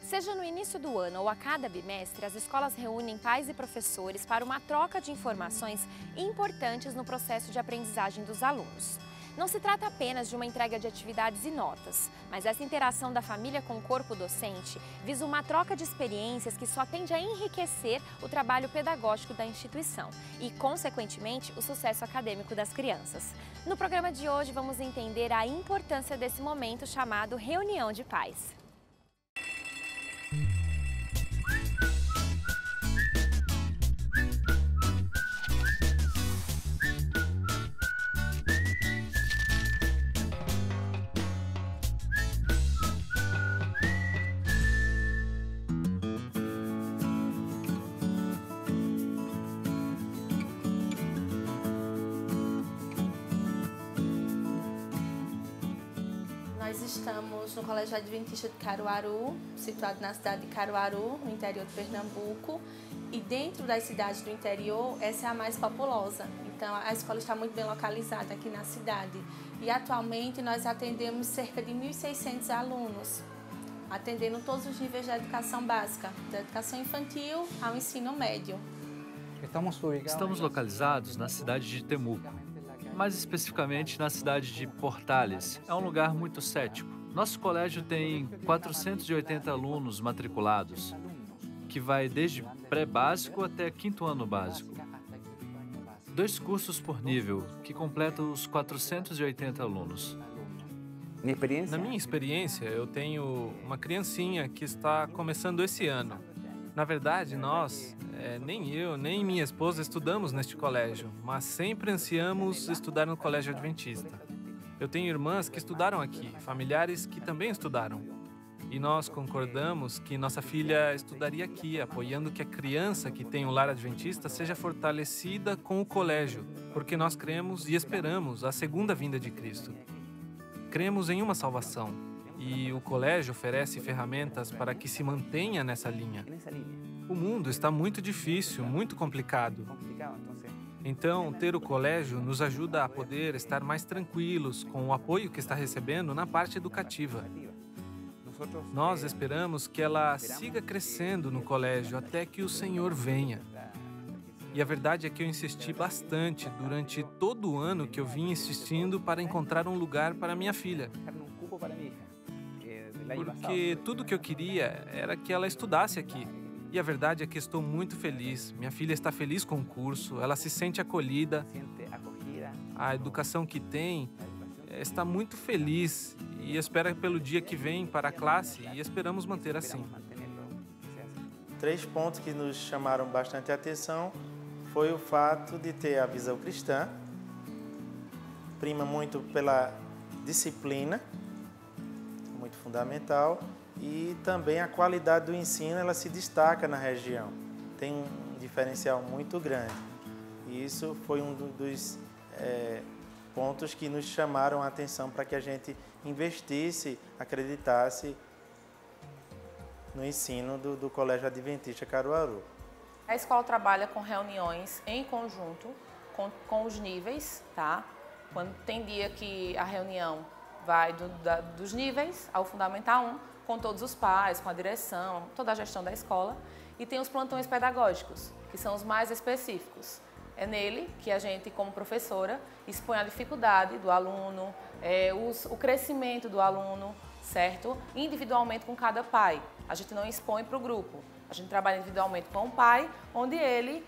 Seja no início do ano ou a cada bimestre, as escolas reúnem pais e professores para uma troca de informações importantes no processo de aprendizagem dos alunos. Não se trata apenas de uma entrega de atividades e notas, mas essa interação da família com o corpo docente visa uma troca de experiências que só tende a enriquecer o trabalho pedagógico da instituição e, consequentemente, o sucesso acadêmico das crianças. No programa de hoje, vamos entender a importância desse momento chamado Reunião de Pais. Nós estamos no Colégio Adventista de Caruaru, situado na cidade de Caruaru, no interior de Pernambuco. E dentro das cidades do interior, essa é a mais populosa. Então, a escola está muito bem localizada aqui na cidade. E atualmente nós atendemos cerca de 1.600 alunos, atendendo todos os níveis da educação básica, da educação infantil ao ensino médio. Estamos localizados na cidade de Temuco, mais especificamente na cidade de Portales. É um lugar muito cético. Nosso colégio tem 480 alunos matriculados, que vai desde pré-básico até quinto ano básico. 2 cursos por nível, que completam os 480 alunos. Na minha experiência, eu tenho uma criancinha que está começando esse ano. Na verdade, nós, nem eu, nem minha esposa estudamos neste colégio, mas sempre ansiamos estudar no colégio adventista. Eu tenho irmãs que estudaram aqui, familiares que também estudaram. E nós concordamos que nossa filha estudaria aqui, apoiando que a criança que tem um lar adventista seja fortalecida com o colégio, porque nós cremos e esperamos a segunda vinda de Cristo. Cremos em uma salvação. E o colégio oferece ferramentas para que se mantenha nessa linha. O mundo está muito difícil, muito complicado. Então, ter o colégio nos ajuda a poder estar mais tranquilos com o apoio que está recebendo na parte educativa. Nós esperamos que ela siga crescendo no colégio até que o Senhor venha. E a verdade é que eu insisti bastante durante todo o ano que eu vim insistindo para encontrar um lugar para minha filha. Porque tudo que eu queria era que ela estudasse aqui. E a verdade é que estou muito feliz. Minha filha está feliz com o curso, ela se sente acolhida. A educação que tem está muito feliz e espera pelo dia que vem para a classe e esperamos manter assim. 3 pontos que nos chamaram bastante atenção foi o fato de ter a visão cristã, prima muito pela disciplina, muito fundamental, e também a qualidade do ensino, ela se destaca na região. Tem um diferencial muito grande. E isso foi um dos pontos que nos chamaram a atenção para que a gente investisse, acreditasse no ensino do Colégio Adventista Caruaru. A escola trabalha com reuniões em conjunto, com os níveis, tá? Quando tem dia que a reunião vai dos níveis ao Fundamental 1, com todos os pais, com a direção, toda a gestão da escola. E tem os plantões pedagógicos, que são os mais específicos. É nele que a gente, como professora, expõe a dificuldade do aluno, o crescimento do aluno, certo? Individualmente com cada pai. A gente não expõe para o grupo. A gente trabalha individualmente com o pai, onde ele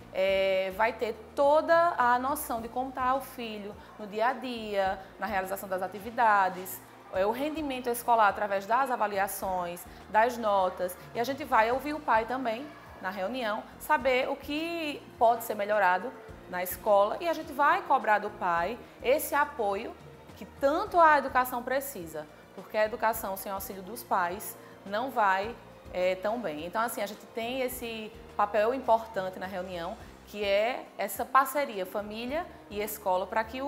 vai ter toda a noção de como está o filho no dia a dia, na realização das atividades, o rendimento escolar através das avaliações, das notas. E a gente vai ouvir o pai também na reunião, saber o que pode ser melhorado na escola e a gente vai cobrar do pai esse apoio que tanto a educação precisa, porque a educação sem auxílio dos pais não vai tão bem. Então, assim, a gente tem esse papel importante na reunião, que é essa parceria família e escola para que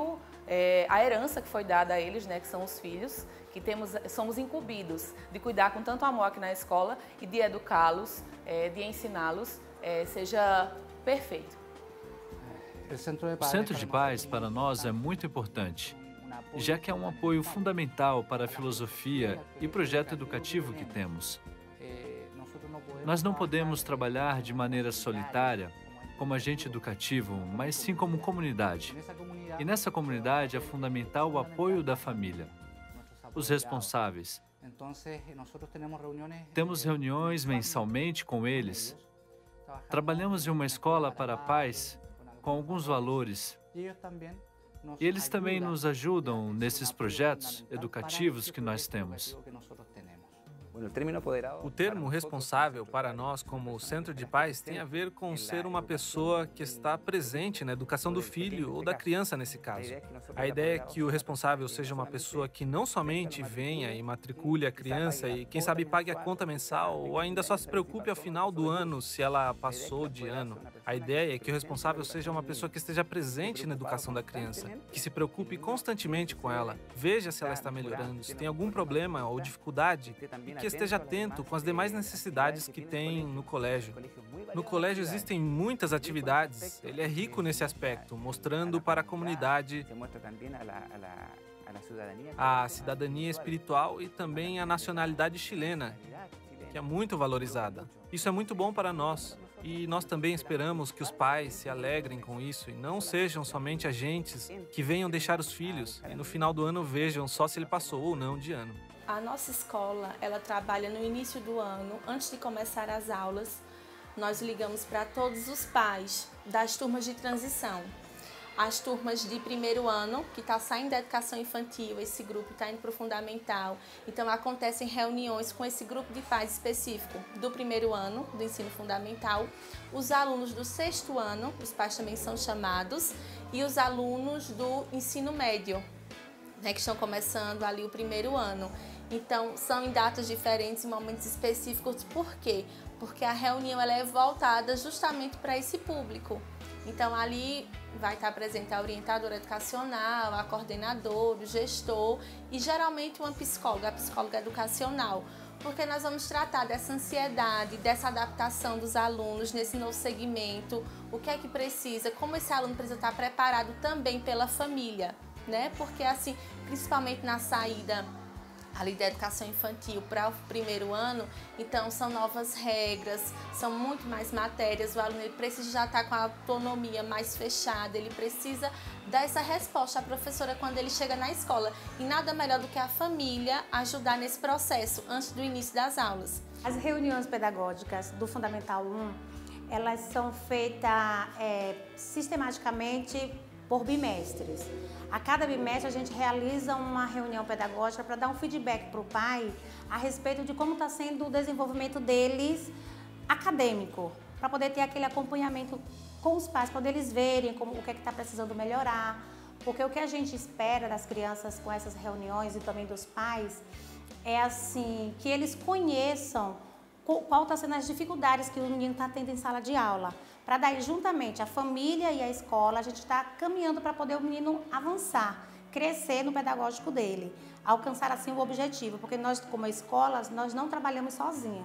a herança que foi dada a eles, né, que são os filhos, que somos incumbidos de cuidar com tanto amor aqui na escola e de educá-los, de ensiná-los, seja perfeito. O Centro de Pais, para nós, é muito importante, já que é um apoio fundamental para a filosofia e projeto educativo que temos. Nós não podemos trabalhar de maneira solitária, como agente educativo, mas sim como comunidade. E nessa comunidade é fundamental o apoio da família, os responsáveis. Temos reuniões mensalmente com eles. Trabalhamos em uma escola para pais com alguns valores. E eles também nos ajudam nesses projetos educativos que nós temos. O termo responsável para nós, como Centro de Pais, tem a ver com ser uma pessoa que está presente na educação do filho ou da criança nesse caso. A ideia é que o responsável seja uma pessoa que não somente venha e matricule a criança e, quem sabe, pague a conta mensal ou ainda só se preocupe ao final do ano se ela passou de ano. A ideia é que o responsável seja uma pessoa que esteja presente na educação da criança, que se preocupe constantemente com ela, veja se ela está melhorando, se tem algum problema ou dificuldade e que esteja atento com as demais necessidades que tem no colégio. No colégio existem muitas atividades, ele é rico nesse aspecto, mostrando para a comunidade a cidadania espiritual e também a nacionalidade chilena, que é muito valorizada. Isso é muito bom para nós. E nós também esperamos que os pais se alegrem com isso e não sejam somente agentes que venham deixar os filhos e no final do ano vejam só se ele passou ou não de ano. A nossa escola, ela trabalha no início do ano, antes de começar as aulas. Nós ligamos para todos os pais das turmas de transição. As turmas de primeiro ano, que está saindo da educação infantil, esse grupo está indo para o fundamental. Então, acontecem reuniões com esse grupo de pais específico do primeiro ano, do ensino fundamental. Os alunos do sexto ano, os pais também são chamados, e os alunos do ensino médio, né, que estão começando ali o primeiro ano. Então, são em datas diferentes, em momentos específicos. Por quê? Porque a reunião ela é voltada justamente para esse público. Então, ali vai estar presente a orientadora educacional, a coordenadora, o gestor e, geralmente, uma psicóloga, a psicóloga educacional. Porque nós vamos tratar dessa ansiedade, dessa adaptação dos alunos nesse novo segmento, o que é que precisa, como esse aluno precisa estar preparado também pela família, né? Porque, assim, principalmente na saída ali da educação infantil para o primeiro ano, então são novas regras, são muito mais matérias, o aluno ele precisa já estar com a autonomia mais fechada, ele precisa dar essa resposta à professora quando ele chega na escola. E nada melhor do que a família ajudar nesse processo, antes do início das aulas. As reuniões pedagógicas do Fundamental 1, elas são feitas sistematicamente por bimestres. A cada bimestre a gente realiza uma reunião pedagógica para dar um feedback para o pai a respeito de como está sendo o desenvolvimento deles acadêmico, para poder ter aquele acompanhamento com os pais, para eles verem o que está precisando melhorar. Porque o que a gente espera das crianças com essas reuniões e também dos pais é assim, que eles conheçam qual está sendo as dificuldades que o menino está tendo em sala de aula. Para daí, juntamente, a família e a escola, a gente está caminhando para poder o menino avançar, crescer no pedagógico dele, alcançar assim o objetivo. Porque nós, como escolas, nós não trabalhamos sozinha.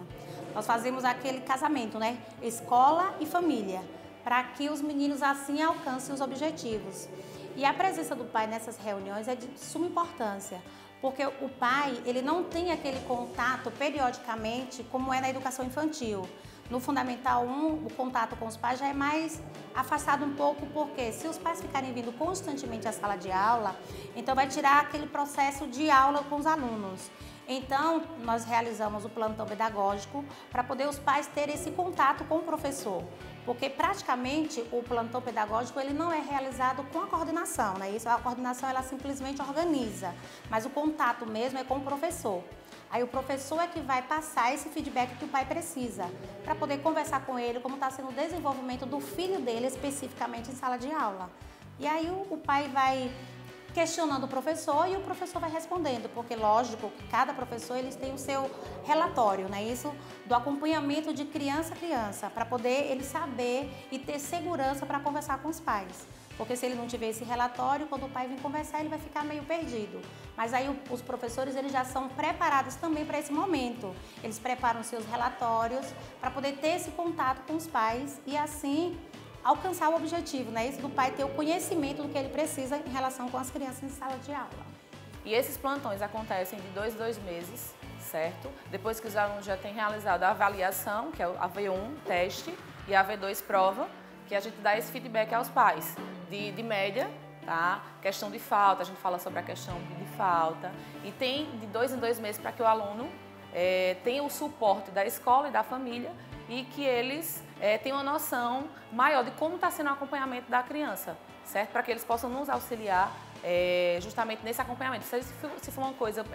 Nós fazemos aquele casamento, né? Escola e família, para que os meninos assim alcancem os objetivos. E a presença do pai nessas reuniões é de suma importância, porque o pai, ele não tem aquele contato periodicamente como é na educação infantil. No Fundamental 1, o contato com os pais já é mais afastado um pouco, porque se os pais ficarem vindo constantemente à sala de aula, então vai tirar aquele processo de aula com os alunos. Então, nós realizamos o plantão pedagógico para poder os pais terem esse contato com o professor. Porque praticamente o plantão pedagógico ele não é realizado com a coordenação, né? Isso, a coordenação ela simplesmente organiza, mas o contato mesmo é com o professor. Aí o professor é que vai passar esse feedback que o pai precisa, para poder conversar com ele como está sendo o desenvolvimento do filho dele especificamente em sala de aula. E aí o pai vai questionando o professor e o professor vai respondendo, porque lógico que cada professor eles tem o seu relatório, né? Isso do acompanhamento de criança a criança, para poder ele saber e ter segurança para conversar com os pais. Porque se ele não tiver esse relatório, quando o pai vir conversar, ele vai ficar meio perdido. Mas aí os professores eles já são preparados também para esse momento. Eles preparam seus relatórios para poder ter esse contato com os pais e assim alcançar o objetivo, né? Isso do pai ter o conhecimento do que ele precisa em relação com as crianças em sala de aula. E esses plantões acontecem de 2 em 2 meses, certo? Depois que os alunos já têm realizado a avaliação, que é a V1, teste, e a V2, prova, que a gente dá esse feedback aos pais, de média, tá? Questão de falta, a gente fala sobre a questão de falta, e tem de 2 em 2 meses para que o aluno tenha o suporte da escola e da família e que eles tenham uma noção maior de como está sendo o acompanhamento da criança, certo? Para que eles possam nos auxiliar justamente nesse acompanhamento. Se for uma coisa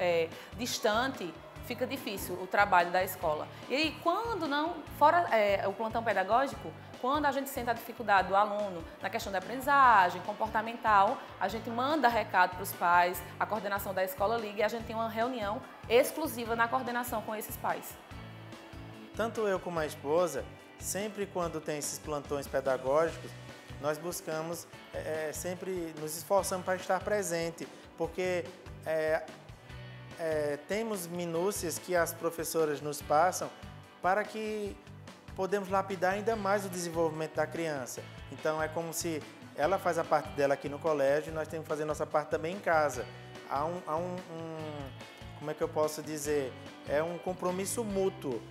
distante, fica difícil o trabalho da escola. E aí, quando não, fora o plantão pedagógico, quando a gente sente a dificuldade do aluno na questão da aprendizagem, comportamental, a gente manda recado para os pais, a coordenação da escola liga e a gente tem uma reunião exclusiva na coordenação com esses pais. Tanto eu como a esposa, sempre quando tem esses plantões pedagógicos, nós buscamos, sempre nos esforçamos para estar presente, porque temos minúcias que as professoras nos passam para que podemos lapidar ainda mais o desenvolvimento da criança. Então, é como se ela faz a parte dela aqui no colégio e nós temos que fazer nossa parte também em casa. Como é que eu posso dizer? É um compromisso mútuo.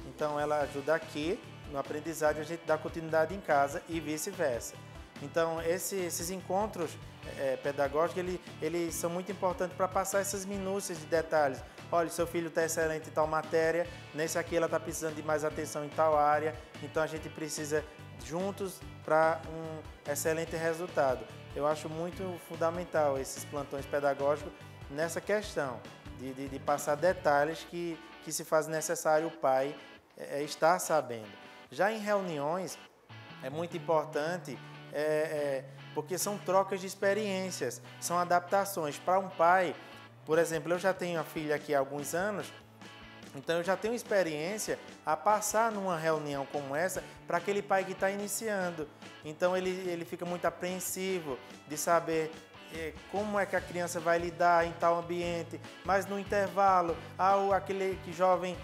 Então, ela ajuda aqui no aprendizagem, a gente dá continuidade em casa e vice-versa. Então, esses encontros pedagógicos, eles são muito importantes para passar essas minúcias de detalhes. Olha, seu filho está excelente em tal matéria, nesse aqui ela está precisando de mais atenção em tal área, então a gente precisa juntos para um excelente resultado. Eu acho muito fundamental esses plantões pedagógicos nessa questão de passar detalhes que se faz necessário o pai estar sabendo. Já em reuniões, é muito importante, porque são trocas de experiências, são adaptações. Para um pai, por exemplo, eu já tenho a filha aqui há alguns anos, então eu já tenho experiência a passar numa reunião como essa para aquele pai que está iniciando. Então ele fica muito apreensivo de saber como é que a criança vai lidar em tal ambiente, mas no intervalo, aquele jovem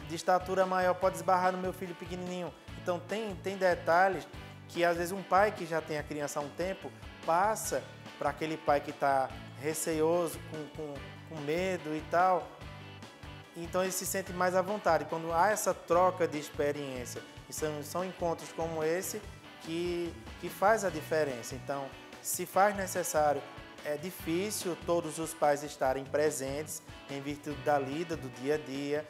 de estatura maior pode esbarrar no meu filho pequenininho. Então tem detalhes que às vezes um pai que já tem a criança há um tempo passa para aquele pai que está receoso, com medo e tal. Então ele se sente mais à vontade. Quando há essa troca de experiência, e são encontros como esse que faz a diferença. Então, se faz necessário, é difícil todos os pais estarem presentes em virtude da lida do dia a dia.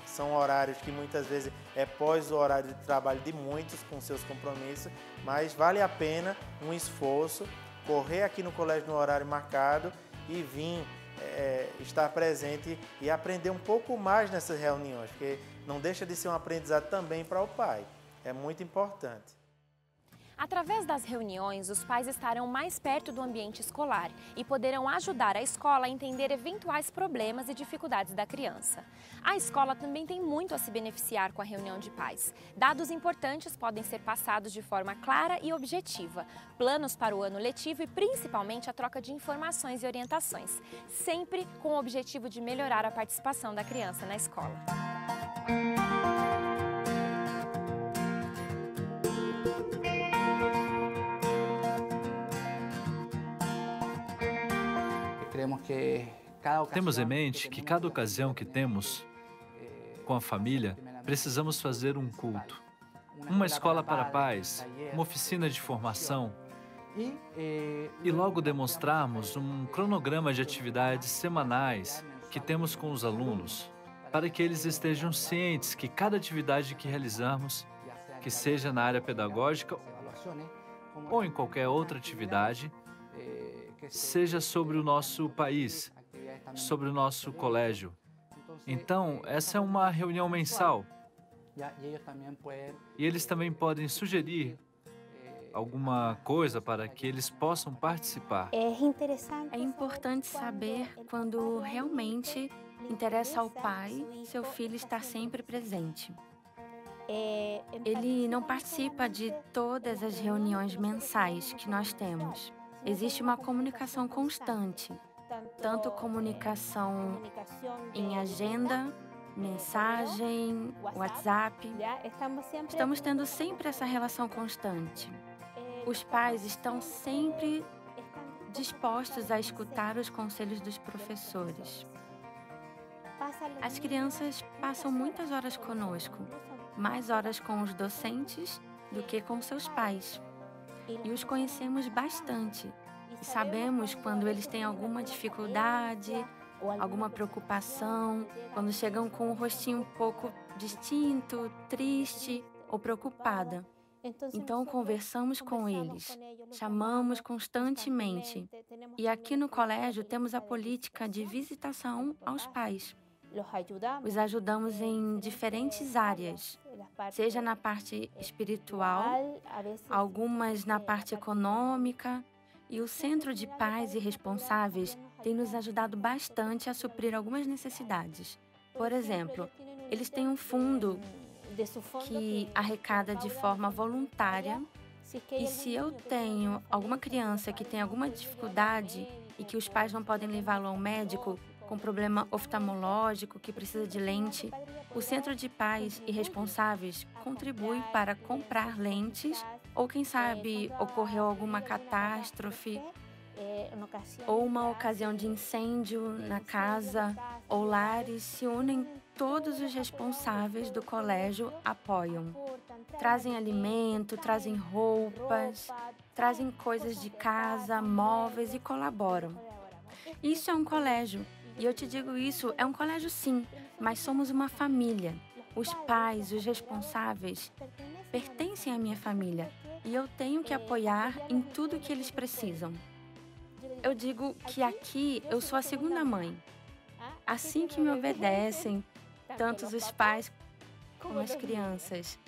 São horários que muitas vezes é pós o horário de trabalho de muitos com seus compromissos, mas vale a pena um esforço, correr aqui no colégio no horário marcado e vir estar presente e aprender um pouco mais nessas reuniões, porque não deixa de ser um aprendizado também para o pai. É muito importante. Através das reuniões, os pais estarão mais perto do ambiente escolar e poderão ajudar a escola a entender eventuais problemas e dificuldades da criança. A escola também tem muito a se beneficiar com a reunião de pais. Dados importantes podem ser passados de forma clara e objetiva, planos para o ano letivo e principalmente a troca de informações e orientações, sempre com o objetivo de melhorar a participação da criança na escola. Temos em mente que cada ocasião que temos com a família, precisamos fazer um culto, uma escola para pais, uma oficina de formação e logo demonstrarmos um cronograma de atividades semanais que temos com os alunos, para que eles estejam cientes que cada atividade que realizarmos, que seja na área pedagógica ou em qualquer outra atividade, seja sobre o nosso país, sobre o nosso colégio. Então, essa é uma reunião mensal. E eles também podem sugerir alguma coisa para que eles possam participar. É importante saber quando realmente interessa ao pai seu filho estar sempre presente. Ele não participa de todas as reuniões mensais que nós temos. Existe uma comunicação constante, tanto comunicação em agenda, mensagem, WhatsApp. Estamos tendo sempre essa relação constante. Os pais estão sempre dispostos a escutar os conselhos dos professores. As crianças passam muitas horas conosco, mais horas com os docentes do que com seus pais. E os conhecemos bastante. E sabemos quando eles têm alguma dificuldade, alguma preocupação, quando chegam com um rostinho um pouco distinto, triste ou preocupada. Então, conversamos com eles, chamamos constantemente. E aqui no colégio temos a política de visitação aos pais. Os ajudamos em diferentes áreas, seja na parte espiritual, algumas na parte econômica, e o Centro de Pais e Responsáveis tem nos ajudado bastante a suprir algumas necessidades. Por exemplo, eles têm um fundo que arrecada de forma voluntária, e se eu tenho alguma criança que tem alguma dificuldade e que os pais não podem levá-lo ao médico com problema oftalmológico, que precisa de lente, o Centro de Pais e Responsáveis contribui para comprar lentes, ou quem sabe ocorreu alguma catástrofe, ou uma ocasião de incêndio na casa ou lares, se unem, todos os responsáveis do colégio apoiam. Trazem alimento, trazem roupas, trazem coisas de casa, móveis e colaboram. Isso é um colégio. E eu te digo isso, é um colégio sim, mas somos uma família. Os pais, os responsáveis, pertencem à minha família e eu tenho que apoiar em tudo que eles precisam. Eu digo que aqui eu sou a segunda mãe. Assim que me obedecem, tanto os pais como as crianças.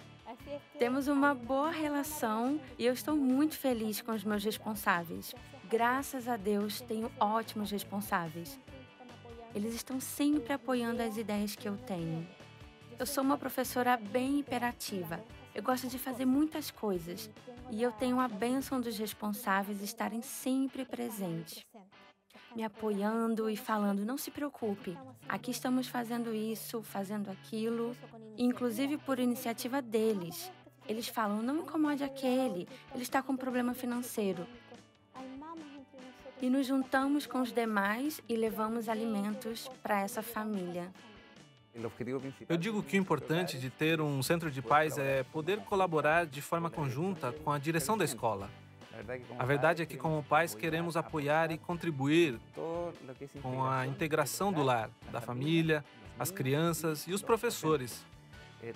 Temos uma boa relação e eu estou muito feliz com os meus responsáveis. Graças a Deus, tenho ótimos responsáveis. Eles estão sempre apoiando as ideias que eu tenho. Eu sou uma professora bem hiperativa. Eu gosto de fazer muitas coisas e eu tenho a bênção dos responsáveis estarem sempre presentes, me apoiando e falando, não se preocupe, aqui estamos fazendo isso, fazendo aquilo, inclusive por iniciativa deles. Eles falam, não incomode aquele, ele está com problema financeiro. E nos juntamos com os demais e levamos alimentos para essa família. Eu digo que o importante de ter um centro de pais é poder colaborar de forma conjunta com a direção da escola. A verdade é que, como pais, queremos apoiar e contribuir com a integração do lar, da família, as crianças e os professores,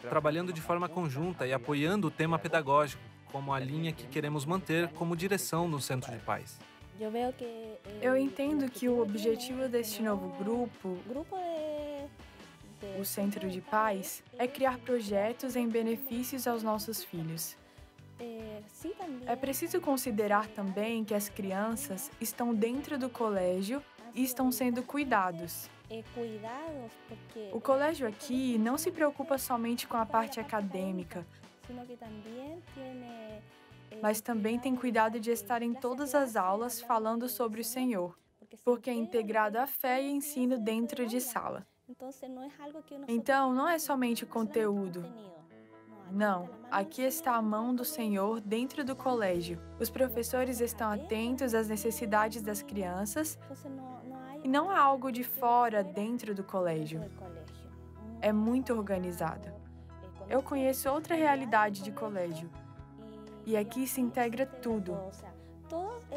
trabalhando de forma conjunta e apoiando o tema pedagógico, como a linha que queremos manter como direção no centro de pais. Eu entendo que o objetivo deste novo grupo, o Centro de Pais, é criar projetos em benefícios aos nossos filhos. É preciso considerar também que as crianças estão dentro do colégio e estão sendo cuidados. O colégio aqui não se preocupa somente com a parte acadêmica, mas também tem cuidado de estar em todas as aulas falando sobre o Senhor, porque é integrado a fé e ensino dentro de sala. Então, não é somente o conteúdo. Não, aqui está a mão do Senhor dentro do colégio. Os professores estão atentos às necessidades das crianças e não há algo de fora dentro do colégio. É muito organizado. Eu conheço outra realidade de colégio e aqui se integra tudo.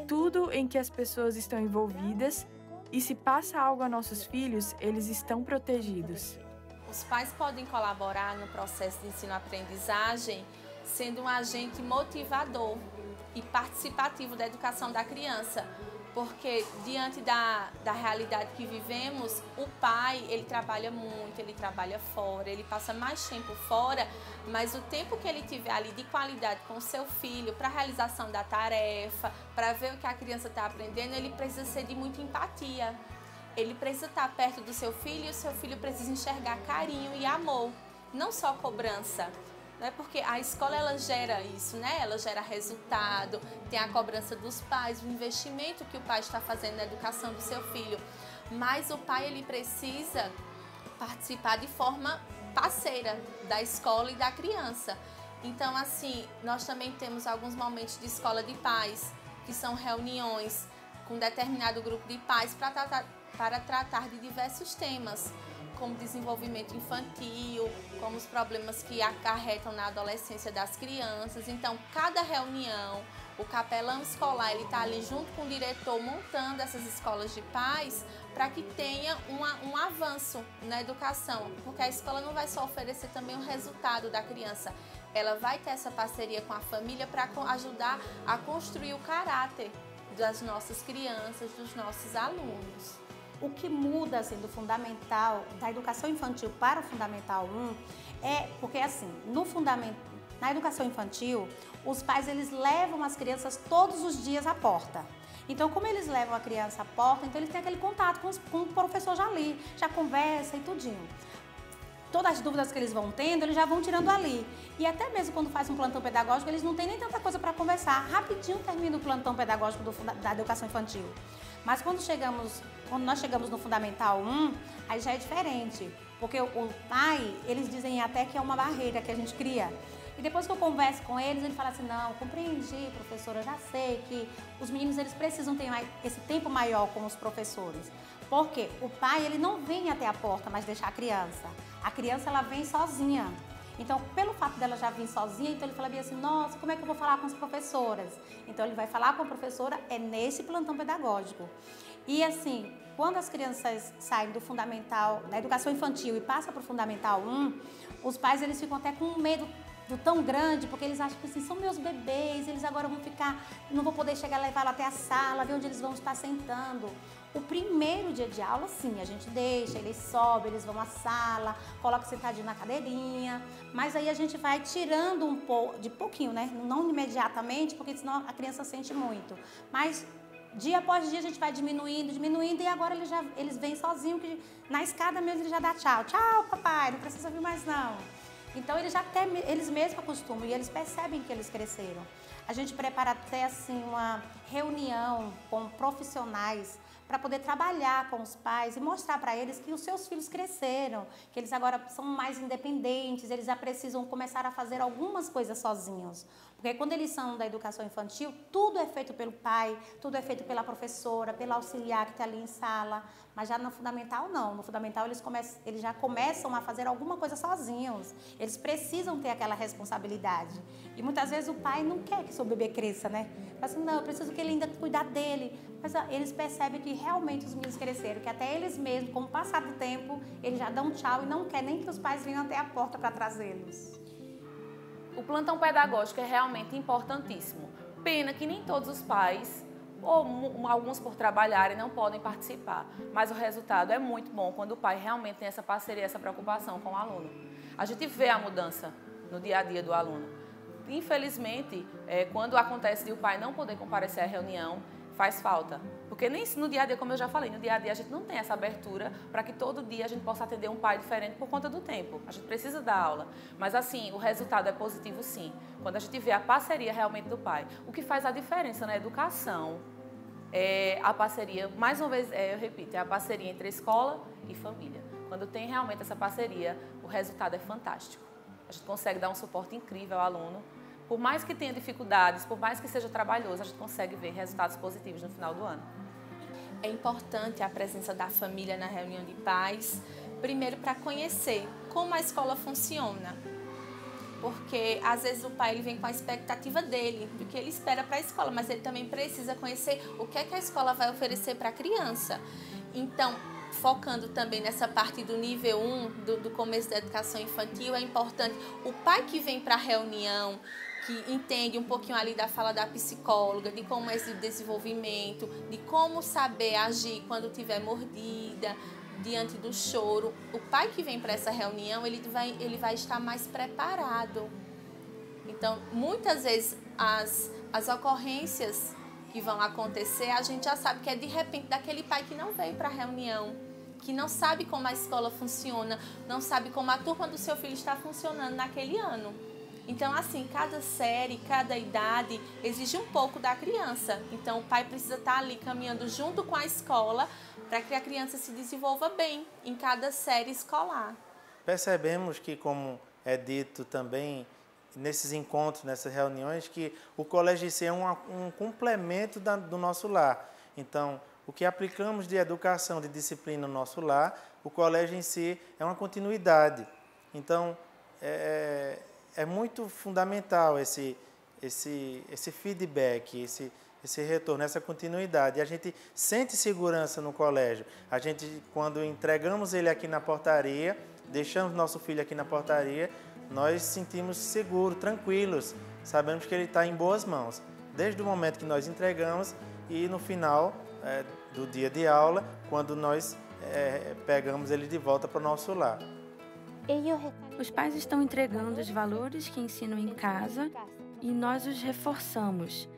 Tudo em que as pessoas estão envolvidas. E se passa algo a nossos filhos, eles estão protegidos. Os pais podem colaborar no processo de ensino-aprendizagem sendo um agente motivador e participativo da educação da criança, porque diante da realidade que vivemos, o pai, ele trabalha muito, ele trabalha fora, ele passa mais tempo fora, mas o tempo que ele tiver ali de qualidade com o seu filho para a realização da tarefa, para ver o que a criança está aprendendo, ele precisa ser de muita empatia. Ele precisa estar perto do seu filho e o seu filho precisa enxergar carinho e amor, não só cobrança. Né? Porque a escola ela gera isso, né? Ela gera resultado, tem a cobrança dos pais, o investimento que o pai está fazendo na educação do seu filho. Mas o pai ele precisa participar de forma parceira da escola e da criança. Então, assim, nós também temos alguns momentos de escola de pais, que são reuniões com determinado grupo de pais para tratar de diversos temas. como desenvolvimento infantil, como os problemas que acarretam na adolescência das crianças. Então, cada reunião, o capelão escolar está ali junto com o diretor montando essas escolas de paz para que tenha um avanço na educação, porque a escola não vai só oferecer também o resultado da criança, ela vai ter essa parceria com a família para ajudar a construir o caráter das nossas crianças, dos nossos alunos. O que muda assim, do fundamental, da educação infantil para o Fundamental 1 é porque assim, na educação infantil, os pais eles levam as crianças todos os dias à porta. Então, como eles levam a criança à porta, então eles têm aquele contato com o professor já ali, já conversa e tudinho. Todas as dúvidas que eles vão tendo, eles já vão tirando ali. E até mesmo quando faz um plantão pedagógico, eles não têm nem tanta coisa para conversar. Rapidinho termina o plantão pedagógico da educação infantil. Mas quando nós chegamos no Fundamental 1, aí já é diferente. Porque o pai, eles dizem até que é uma barreira que a gente cria. E depois que eu converso com eles, ele fala assim, não, compreendi, professora, já sei que os meninos eles precisam ter esse tempo maior com os professores. Porque o pai, ele não vem até a porta, mas deixa a criança. A criança, ela vem sozinha. Então, pelo fato dela já vir sozinha, então ele fala bem assim, nossa, como é que eu vou falar com as professoras? Então, ele vai falar com a professora, nesse plantão pedagógico. E assim, quando as crianças saem do fundamental, da educação infantil e passam para o Fundamental 1, os pais, eles ficam até com medo tão grande, porque eles acham que assim, são meus bebês, eles agora vão ficar, não vou poder chegar a levá-la até a sala, ver onde eles vão estar sentando. O primeiro dia de aula, sim, a gente deixa, eles sobem, eles vão à sala, coloca sentadinho na cadeirinha, mas aí a gente vai tirando de pouquinho, né? Não imediatamente, porque senão a criança sente muito. Mas dia após dia a gente vai diminuindo, e agora eles vêm sozinhos, que na escada mesmo ele já dá tchau. Tchau, papai, não precisa vir mais não. Então eles mesmos acostumam e eles percebem que eles cresceram. A gente prepara até assim uma reunião com profissionais para poder trabalhar com os pais e mostrar para eles que os seus filhos cresceram, que eles agora são mais independentes, eles já precisam começar a fazer algumas coisas sozinhos. Porque quando eles são da educação infantil, tudo é feito pelo pai, tudo é feito pela professora, pela auxiliar que está ali em sala. Mas já no fundamental, não. No fundamental, eles já começam a fazer alguma coisa sozinhos. Eles precisam ter aquela responsabilidade. E muitas vezes o pai não quer que seu bebê cresça, né? Fala assim, não, eu preciso que ele ainda cuidar dele. Mas eles percebem que realmente os meninos cresceram, que até eles mesmos, com o passar do tempo, eles já dão tchau e não querem nem que os pais venham até a porta para trazê-los. O plantão pedagógico é realmente importantíssimo. Pena que nem todos os pais, ou alguns por trabalharem, não podem participar. Mas o resultado é muito bom quando o pai realmente tem essa parceria, essa preocupação com o aluno. A gente vê a mudança no dia a dia do aluno. Infelizmente, quando acontece de o pai não poder comparecer à reunião, faz falta. Porque nem no dia a dia, como eu já falei, no dia a dia a gente não tem essa abertura para que todo dia a gente possa atender um pai diferente por conta do tempo. A gente precisa dar aula. Mas assim, o resultado é positivo sim. Quando a gente vê a parceria realmente do pai. O que faz a diferença na educação é a parceria, mais uma vez, eu repito, é a parceria entre escola e família. Quando tem realmente essa parceria, o resultado é fantástico. A gente consegue dar um suporte incrível ao aluno. Por mais que tenha dificuldades, por mais que seja trabalhoso, a gente consegue ver resultados positivos no final do ano. É importante a presença da família na reunião de pais, primeiro para conhecer como a escola funciona. Porque às vezes o pai ele vem com a expectativa dele, do que ele espera para a escola, mas ele também precisa conhecer o que é que a escola vai oferecer para a criança. Então, focando também nessa parte do nível 1, do começo da educação infantil, é importante o pai que vem para a reunião, que entende um pouquinho ali da fala da psicóloga, de como é esse desenvolvimento, de como saber agir quando tiver mordida, diante do choro. O pai que vem para essa reunião, ele vai estar mais preparado. Então, muitas vezes, as ocorrências que vão acontecer, a gente já sabe que é de repente daquele pai que não veio para a reunião, que não sabe como a escola funciona, não sabe como a turma do seu filho está funcionando naquele ano. Então, assim, cada série, cada idade exige um pouco da criança. Então, o pai precisa estar ali caminhando junto com a escola para que a criança se desenvolva bem em cada série escolar. Percebemos que, como é dito também nesses encontros, nessas reuniões, que o Colégio IC é um complemento do nosso lar. Então, o que aplicamos de educação, de disciplina no nosso lar, o colégio em si é uma continuidade. Então, é muito fundamental esse feedback, esse retorno, essa continuidade. E a gente sente segurança no colégio. A gente, quando entregamos ele aqui na portaria, deixamos nosso filho aqui na portaria, nós sentimos seguros, tranquilos, sabemos que ele está em boas mãos. Desde o momento que nós entregamos e no final do dia de aula, quando nós pegamos ele de volta para o nosso lar. Os pais estão entregando os valores que ensinam em casa e nós os reforçamos.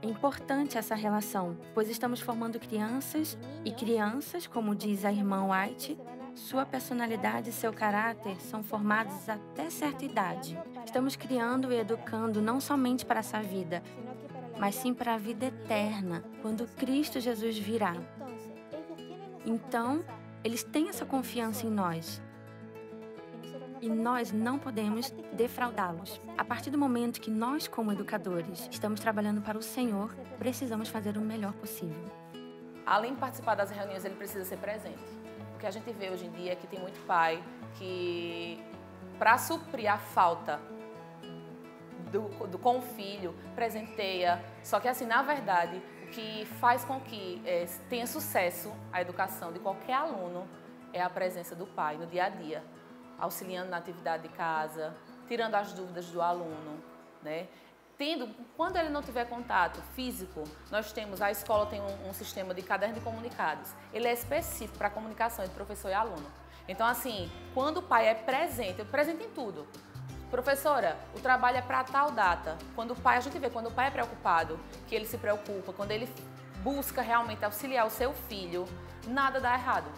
É importante essa relação, pois estamos formando crianças e crianças, como diz a irmã White, sua personalidade e seu caráter são formados até certa idade. Estamos criando e educando não somente para essa vida, mas sim para a vida eterna, quando Cristo Jesus virá. Então, eles têm essa confiança em nós. E nós não podemos defraudá-los. A partir do momento que nós, como educadores, estamos trabalhando para o Senhor, precisamos fazer o melhor possível. Além de participar das reuniões, ele precisa ser presente. O que a gente vê hoje em dia é que tem muito pai que, para suprir a falta com o filho, presenteia. Só que, assim, na verdade, o que faz com que tenha sucesso a educação de qualquer aluno é a presença do pai no dia a dia, auxiliando na atividade de casa, tirando as dúvidas do aluno, né? Quando ele não tiver contato físico, a escola tem um sistema de caderno de comunicados. Ele é específico para a comunicação entre professor e aluno. Então, assim, quando o pai é presente em tudo. Professora, o trabalho é para tal data. A gente vê quando o pai é preocupado, que ele se preocupa, quando ele busca realmente auxiliar o seu filho, nada dá errado.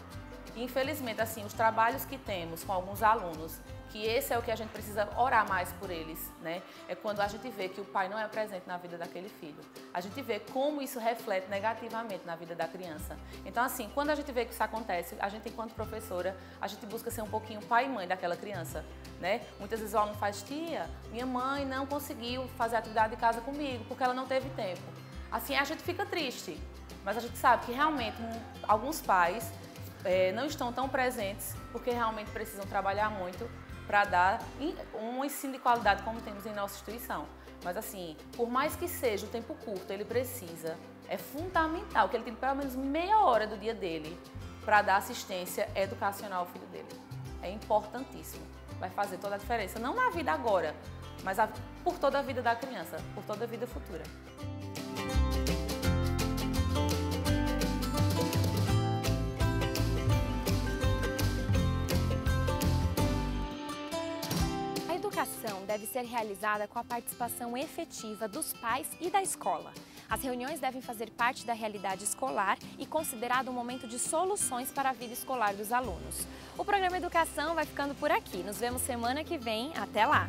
Infelizmente, assim, os trabalhos que temos com alguns alunos, que esse é o que a gente precisa orar mais por eles, né? É quando a gente vê que o pai não é presente na vida daquele filho. A gente vê como isso reflete negativamente na vida da criança. Então, assim, quando a gente vê que isso acontece, a gente, enquanto professora, a gente busca ser um pouquinho pai e mãe daquela criança, né? Muitas vezes o aluno faz: tia, minha mãe não conseguiu fazer a atividade de casa comigo porque ela não teve tempo. Assim, a gente fica triste, mas a gente sabe que realmente alguns pais não estão tão presentes porque realmente precisam trabalhar muito para dar um ensino de qualidade como temos em nossa instituição. Mas, assim, por mais que seja o tempo curto, ele precisa, é fundamental que ele tenha pelo menos meia hora do dia dele para dar assistência educacional ao filho dele. É importantíssimo, vai fazer toda a diferença, não na vida agora, mas por toda a vida da criança, por toda a vida futura. A educação deve ser realizada com a participação efetiva dos pais e da escola. As reuniões devem fazer parte da realidade escolar e considerado um momento de soluções para a vida escolar dos alunos. O programa Educação vai ficando por aqui. Nos vemos semana que vem. Até lá!